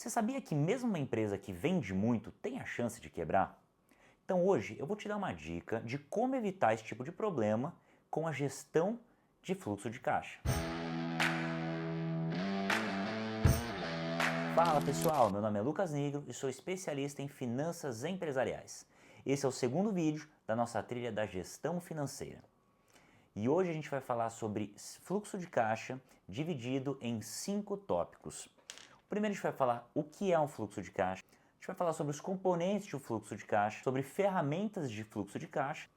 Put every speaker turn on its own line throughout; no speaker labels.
Você sabia que mesmo uma empresa que vende muito tem a chance de quebrar? Então hoje eu vou te dar uma dica de como evitar esse tipo de problema com a gestão de fluxo de caixa. Fala pessoal, meu nome é Lucas Nigro e sou especialista em finanças empresariais. Esse é o segundo vídeo da nossa trilha da gestão financeira. E hoje a gente vai falar sobre fluxo de caixa dividido em 5 tópicos. Primeiro a gente vai falar o que é um fluxo de caixa, a gente vai falar sobre os componentes do fluxo de caixa, sobre ferramentas de fluxo de caixa,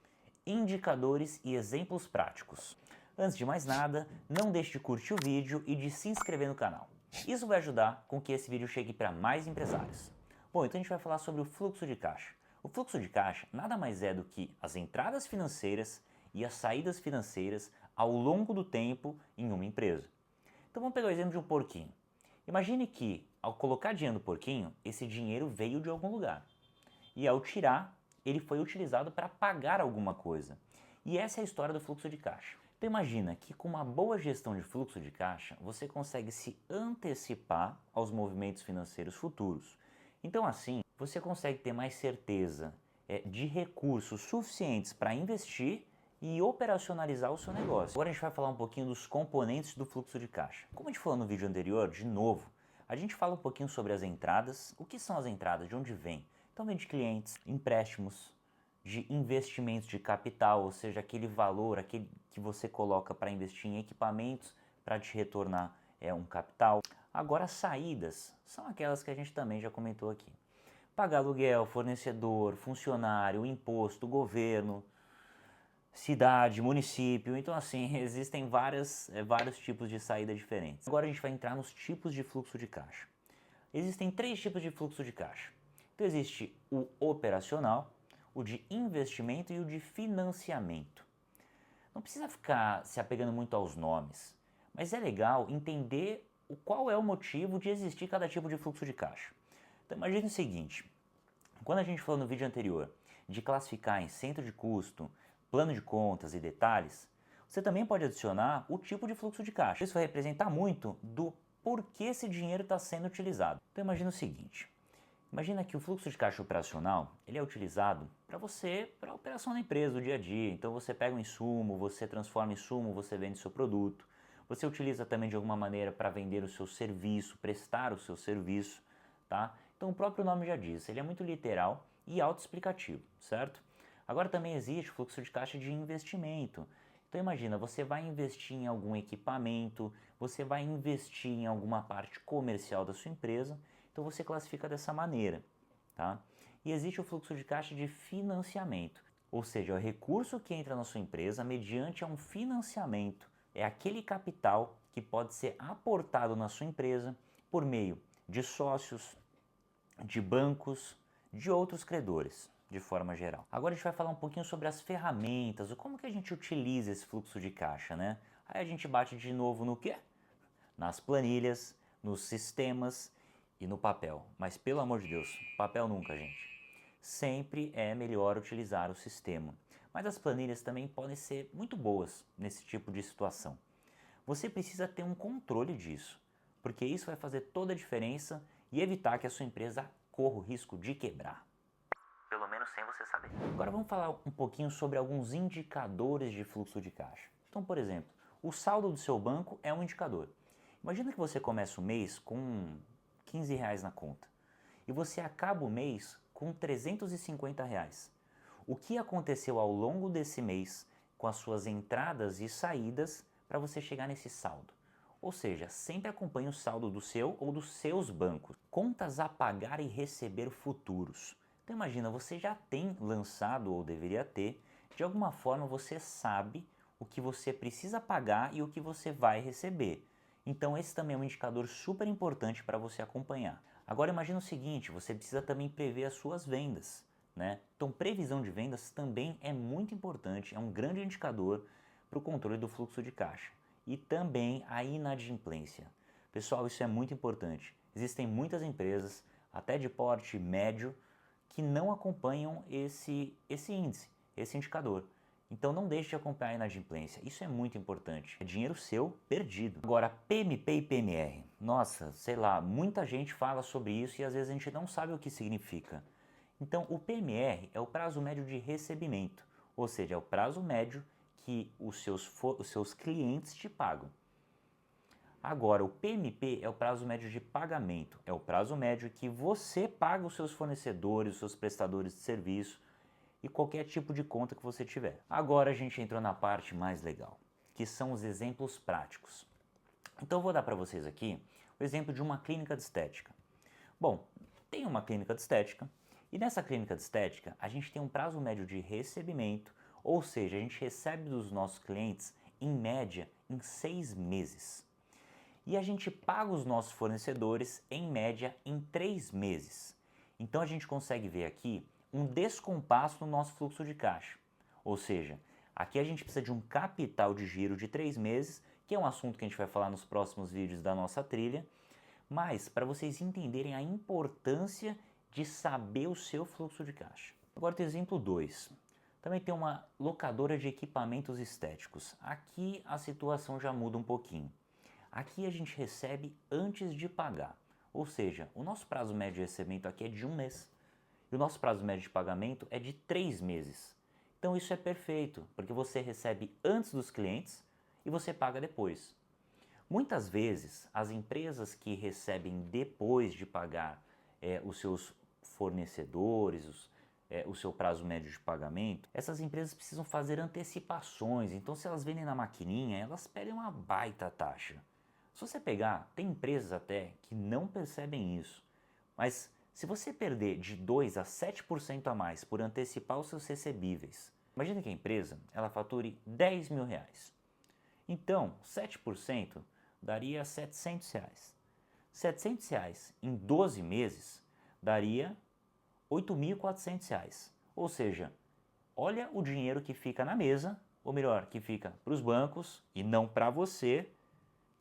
indicadores e exemplos práticos. Antes de mais nada, não deixe de curtir o vídeo e de se inscrever no canal. Isso vai ajudar com que esse vídeo chegue para mais empresários. Bom, então a gente vai falar sobre o fluxo de caixa. O fluxo de caixa nada mais é do que as entradas financeiras e as saídas financeiras ao longo do tempo em uma empresa. Então vamos pegar o exemplo de um porquinho. Imagine que, ao colocar dinheiro no porquinho, esse dinheiro veio de algum lugar. E ao tirar, ele foi utilizado para pagar alguma coisa. E essa é a história do fluxo de caixa. Então imagina que com uma boa gestão de fluxo de caixa, você consegue se antecipar aos movimentos financeiros futuros. Então assim, você consegue ter mais certeza de recursos suficientes para investir e operacionalizar o seu negócio. Agora a gente vai falar um pouquinho dos componentes do fluxo de caixa. Como a gente falou no vídeo anterior, de novo, a gente fala um pouquinho sobre as entradas. O que são as entradas? De onde vem? Então vem de clientes, empréstimos, de investimentos de capital, ou seja, aquele valor, aquele que você coloca para investir em equipamentos para te retornar um capital. Agora as saídas são aquelas que a gente também já comentou aqui. Pagar aluguel, fornecedor, funcionário, imposto, governo, cidade, município, então assim, existem vários tipos de saída diferentes. Agora a gente vai entrar nos tipos de fluxo de caixa. Existem 3 tipos de fluxo de caixa. Então existe o operacional, o de investimento e o de financiamento. Não precisa ficar se apegando muito aos nomes, mas é legal entender qual é o motivo de existir cada tipo de fluxo de caixa. Então imagine o seguinte, quando a gente falou no vídeo anterior de classificar em centro de custo, plano de contas e detalhes, você também pode adicionar o tipo de fluxo de caixa. Isso vai representar muito do porquê esse dinheiro está sendo utilizado. Então imagina o seguinte, imagina que o fluxo de caixa operacional ele é utilizado para a operação da empresa, do dia a dia. Então você pega um insumo, você transforma em insumo, você vende seu produto. Você utiliza também de alguma maneira para vender o seu serviço, prestar o seu serviço, tá? Então o próprio nome já diz, ele é muito literal e autoexplicativo, certo? Agora também existe o fluxo de caixa de investimento. Então imagina, você vai investir em algum equipamento, você vai investir em alguma parte comercial da sua empresa, então você classifica dessa maneira, tá? E existe o fluxo de caixa de financiamento, ou seja, é o recurso que entra na sua empresa mediante um financiamento. É aquele capital que pode ser aportado na sua empresa por meio de sócios, de bancos, de outros credores, de forma geral. Agora a gente vai falar um pouquinho sobre as ferramentas, como que a gente utiliza esse fluxo de caixa, né? Aí a gente bate de novo no quê? Nas planilhas, nos sistemas e no papel. Mas pelo amor de Deus, papel nunca, gente. Sempre é melhor utilizar o sistema. Mas as planilhas também podem ser muito boas nesse tipo de situação. Você precisa ter um controle disso, porque isso vai fazer toda a diferença e evitar que a sua empresa corra o risco de quebrar. Pelo menos sem você saber. Agora vamos falar um pouquinho sobre alguns indicadores de fluxo de caixa. Então, por exemplo, o saldo do seu banco é um indicador. Imagina que você começa o mês com R$ 15 na conta e você acaba o mês com R$ 350. O que aconteceu ao longo desse mês com as suas entradas e saídas para você chegar nesse saldo? Ou seja, sempre acompanhe o saldo do seu ou dos seus bancos. Contas a pagar e receber futuros. Então imagina, você já tem lançado ou deveria ter, de alguma forma você sabe o que você precisa pagar e o que você vai receber. Então esse também é um indicador super importante para você acompanhar. Agora imagina o seguinte, você precisa também prever as suas vendas, né? Então previsão de vendas também é muito importante, é um grande indicador para o controle do fluxo de caixa. E também a inadimplência. Pessoal, isso é muito importante. Existem muitas empresas, até de porte médio, que não acompanham esse índice, esse indicador. Então não deixe de acompanhar a inadimplência, isso é muito importante, é dinheiro seu perdido. Agora, PMP e PMR, nossa, sei lá, muita gente fala sobre isso e às vezes a gente não sabe o que significa. Então o PMR é o prazo médio de recebimento, ou seja, é o prazo médio que os seus clientes te pagam. Agora, o PMP é o prazo médio de pagamento, é o prazo médio que você paga os seus fornecedores, os seus prestadores de serviço e qualquer tipo de conta que você tiver. Agora a gente entrou na parte mais legal, que são os exemplos práticos. Então eu vou dar para vocês aqui o exemplo de uma clínica de estética. Bom, tem uma clínica de estética e nessa clínica de estética a gente tem um prazo médio de recebimento, ou seja, a gente recebe dos nossos clientes em média em 6 meses. E a gente paga os nossos fornecedores em média em 3 meses. Então a gente consegue ver aqui um descompasso no nosso fluxo de caixa. Ou seja, aqui a gente precisa de um capital de giro de 3 meses, que é um assunto que a gente vai falar nos próximos vídeos da nossa trilha, mas para vocês entenderem a importância de saber o seu fluxo de caixa. Agora tem exemplo 2. Também tem uma locadora de equipamentos estéticos. Aqui a situação já muda um pouquinho. Aqui a gente recebe antes de pagar, ou seja, o nosso prazo médio de recebimento aqui é de 1 mês e o nosso prazo médio de pagamento é de 3 meses. Então isso é perfeito, porque você recebe antes dos clientes e você paga depois. Muitas vezes as empresas que recebem depois de pagar os seus fornecedores, o seu prazo médio de pagamento, essas empresas precisam fazer antecipações, então se elas vendem na maquininha, elas pedem uma baita taxa. Se você pegar, tem empresas até que não percebem isso, mas se você perder de 2 a 7% a mais por antecipar os seus recebíveis, imagina que a empresa ela fature R$10.000. Então, 7% daria R$700. R$700 em 12 meses daria R$8.400. Ou seja, olha o dinheiro que fica na mesa, ou melhor, que fica para os bancos e não para você,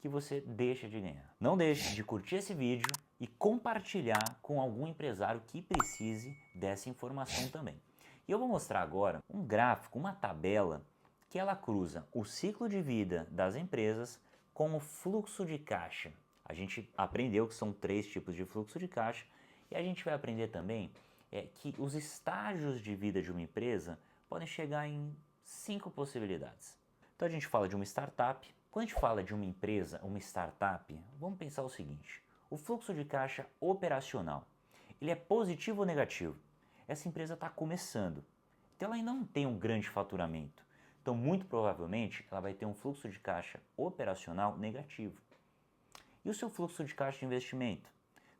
que você deixa de ganhar. Não deixe de curtir esse vídeo e compartilhar com algum empresário que precise dessa informação também. E eu vou mostrar agora um gráfico, uma tabela, que ela cruza o ciclo de vida das empresas com o fluxo de caixa. A gente aprendeu que são 3 tipos de fluxo de caixa e a gente vai aprender também que os estágios de vida de uma empresa podem chegar em 5 possibilidades. Então a gente fala de uma startup. Quando a gente fala de uma empresa, uma startup, vamos pensar o seguinte: o fluxo de caixa operacional, ele é positivo ou negativo? Essa empresa está começando, então ela ainda não tem um grande faturamento. Então, muito provavelmente, ela vai ter um fluxo de caixa operacional negativo. E o seu fluxo de caixa de investimento?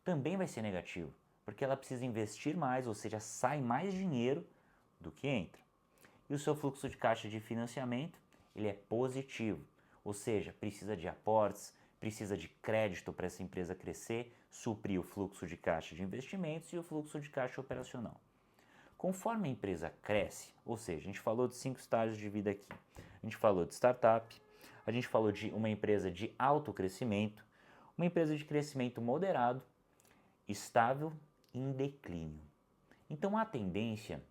Também vai ser negativo, porque ela precisa investir mais, ou seja, sai mais dinheiro do que entra. E o seu fluxo de caixa de financiamento? Ele é positivo, ou seja, precisa de aportes, precisa de crédito para essa empresa crescer, suprir o fluxo de caixa de investimentos e o fluxo de caixa operacional. Conforme a empresa cresce, ou seja, a gente falou de 5 estágios de vida aqui, a gente falou de startup, a gente falou de uma empresa de alto crescimento, uma empresa de crescimento moderado, estável e em declínio. Então a tendência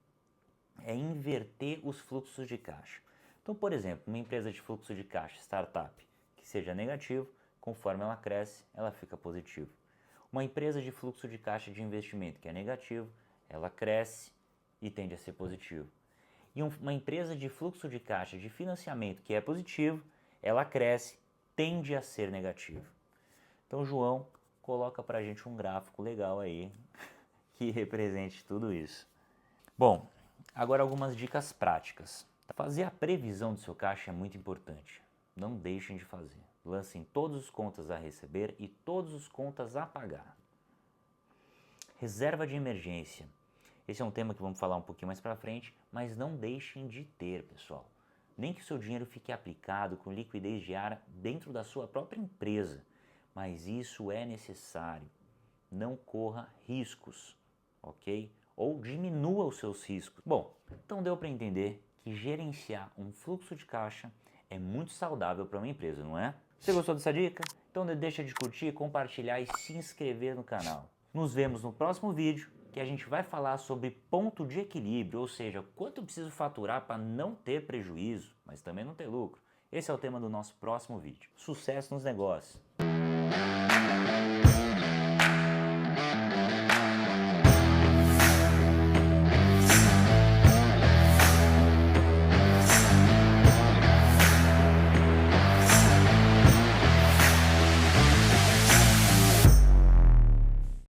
é inverter os fluxos de caixa. Então, por exemplo, uma empresa de fluxo de caixa, startup, que seja negativo, conforme ela cresce, ela fica positivo. Uma empresa de fluxo de caixa de investimento que é negativo, ela cresce e tende a ser positivo. E uma empresa de fluxo de caixa de financiamento que é positivo, ela cresce, tende a ser negativo. Então, João, coloca pra gente um gráfico legal aí que represente tudo isso. Bom, agora algumas dicas práticas. Fazer a previsão do seu caixa é muito importante. Não deixem de fazer. Lancem todos os contas a receber e todos os contas a pagar. Reserva de emergência. Esse é um tema que vamos falar um pouquinho mais para frente, mas não deixem de ter, pessoal. Nem que o seu dinheiro fique aplicado com liquidez diária dentro da sua própria empresa, mas isso é necessário. Não corra riscos, ok? Ou diminua os seus riscos. Bom, então deu para entender que gerenciar um fluxo de caixa é muito saudável para uma empresa, não é? Você gostou dessa dica? Então não deixa de curtir, compartilhar e se inscrever no canal. Nos vemos no próximo vídeo, que a gente vai falar sobre ponto de equilíbrio, ou seja, quanto eu preciso faturar para não ter prejuízo, mas também não ter lucro. Esse é o tema do nosso próximo vídeo. Sucesso nos negócios!